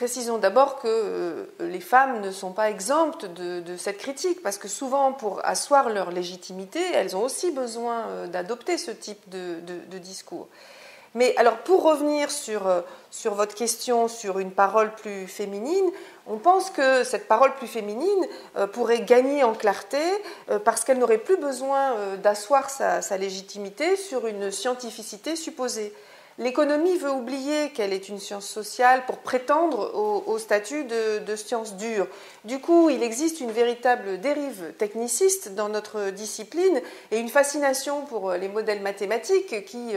précisons d'abord que les femmes ne sont pas exemptes de cette critique, parce que souvent, pour asseoir leur légitimité, elles ont aussi besoin d'adopter ce type de discours. Mais alors, pour revenir sur votre question sur une parole plus féminine, on pense que cette parole plus féminine pourrait gagner en clarté parce qu'elle n'aurait plus besoin d'asseoir sa légitimité sur une scientificité supposée. L'économie veut oublier qu'elle est une science sociale pour prétendre au statut de science dure. Du coup, il existe une véritable dérive techniciste dans notre discipline et une fascination pour les modèles mathématiques qui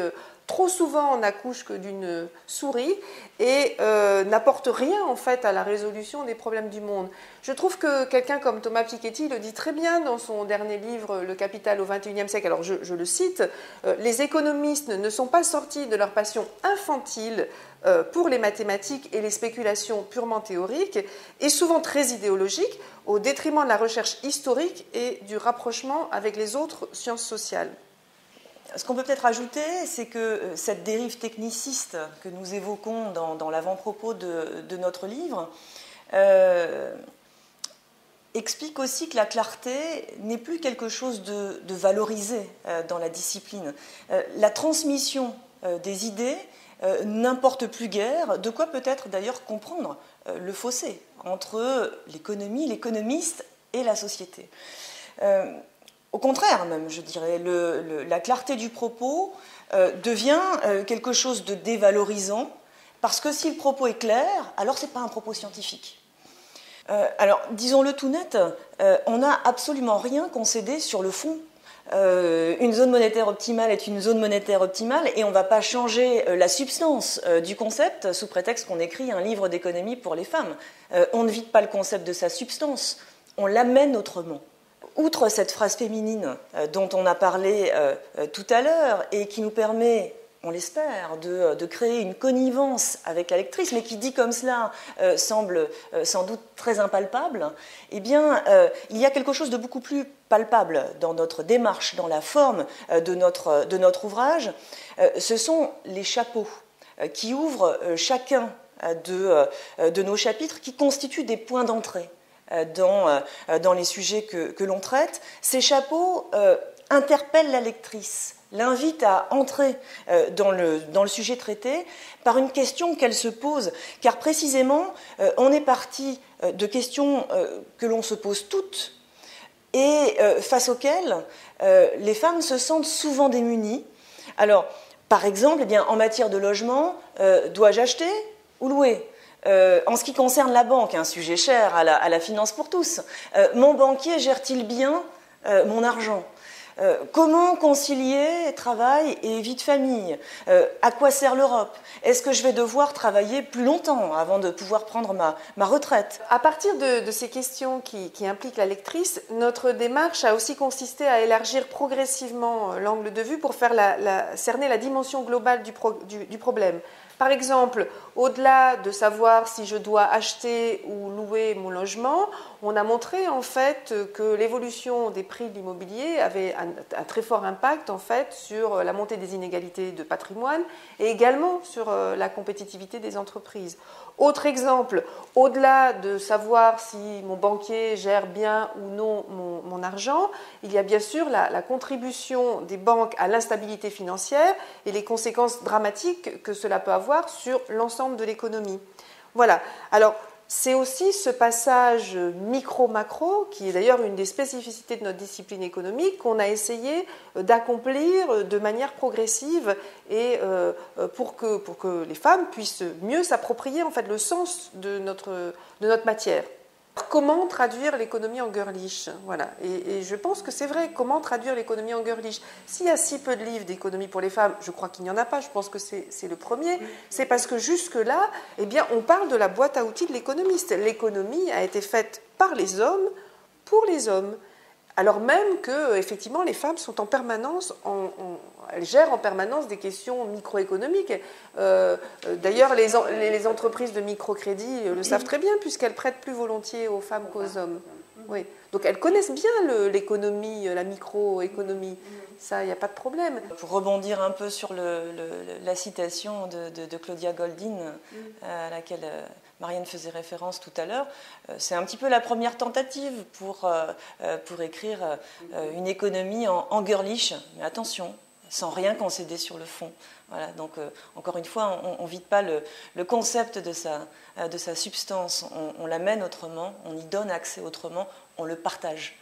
trop souvent n'accouchent que d'une souris et n'apportent rien en fait à la résolution des problèmes du monde. Je trouve que quelqu'un comme Thomas Piketty le dit très bien dans son dernier livre Le Capital au XXIe siècle. Alors je le cite, les économistes ne sont pas sortis de leur passion infantile pour les mathématiques et les spéculations purement théoriques et souvent très idéologiques au détriment de la recherche historique et du rapprochement avec les autres sciences sociales. Ce qu'on peut peut-être ajouter, c'est que cette dérive techniciste que nous évoquons dans l'avant-propos de notre livre explique aussi que la clarté n'est plus quelque chose de valorisé dans la discipline. La transmission des idées n'importe plus guère, de quoi peut-être d'ailleurs comprendre le fossé entre l'économie, l'économiste et la société. Au contraire même, je dirais, la clarté du propos devient quelque chose de dévalorisant, parce que si le propos est clair, alors ce n'est pas un propos scientifique. Alors, disons-le tout net, on n'a absolument rien concédé sur le fond. Une zone monétaire optimale est une zone monétaire optimale et on ne va pas changer la substance du concept sous prétexte qu'on écrit un livre d'économie pour les femmes. On ne vide pas le concept de sa substance, on l'amène autrement. Outre cette phrase féminine dont on a parlé tout à l'heure et qui nous permet, on l'espère, de créer une connivence avec la lectrice, mais qui dit comme cela semble sans doute très impalpable, eh bien, il y a quelque chose de beaucoup plus palpable dans notre démarche, dans la forme de notre ouvrage. Ce sont les chapeaux qui ouvrent chacun de nos chapitres, qui constituent des points d'entrée dans les sujets que l'on traite. Ces chapeaux interpellent la lectrice, l'invitent à entrer dans le sujet traité par une question qu'elle se pose, car précisément, on est parti de questions que l'on se pose toutes et face auxquelles les femmes se sentent souvent démunies. Alors, par exemple, eh bien, en matière de logement, dois-je acheter ou louer ? En ce qui concerne la banque, un sujet cher à la finance pour tous, mon banquier gère-t-il bien mon argent ? Comment concilier travail et vie de famille ? À quoi sert l'Europe ? Est-ce que je vais devoir travailler plus longtemps avant de pouvoir prendre ma retraite ? À partir de ces questions qui impliquent la lectrice, notre démarche a aussi consisté à élargir progressivement l'angle de vue pour faire cerner la dimension globale du problème. Par exemple, au-delà de savoir si je dois acheter ou louer mon logement, on a montré en fait que l'évolution des prix de l'immobilier avait un très fort impact en fait sur la montée des inégalités de patrimoine et également sur la compétitivité des entreprises. Autre exemple, au-delà de savoir si mon banquier gère bien ou non mon argent, il y a bien sûr la contribution des banques à l'instabilité financière et les conséquences dramatiques que cela peut avoir sur l'ensemble de l'économie. Voilà. Alors, c'est aussi ce passage micro-macro, qui est d'ailleurs une des spécificités de notre discipline économique, qu'on a essayé d'accomplir de manière progressive et pour que les femmes puissent mieux s'approprier en fait, le sens de notre matière. Comment traduire l'économie en girlish ? Voilà. Et je pense que c'est vrai, comment traduire l'économie en girlish ? S'il y a si peu de livres d'économie pour les femmes, je crois qu'il n'y en a pas, je pense que c'est le premier, c'est parce que jusque-là, eh bien, on parle de la boîte à outils de l'économiste. L'économie a été faite par les hommes, pour les hommes. Alors même que, effectivement, les femmes sont en permanence, elles gèrent en permanence des questions microéconomiques. D'ailleurs, les entreprises de microcrédit le savent très bien, puisqu'elles prêtent plus volontiers aux femmes qu'aux hommes. Oui. Donc elles connaissent bien l'économie, la microéconomie. Ça, il n'y a pas de problème. Pour rebondir un peu sur la citation de Claudia Goldin, à laquelle Marianne faisait référence tout à l'heure, c'est un petit peu la première tentative pour écrire une économie en girlish, mais attention, sans rien concéder sur le fond. Voilà, donc encore une fois, on ne vide pas le concept de sa substance, on l'amène autrement, on y donne accès autrement, on le partage.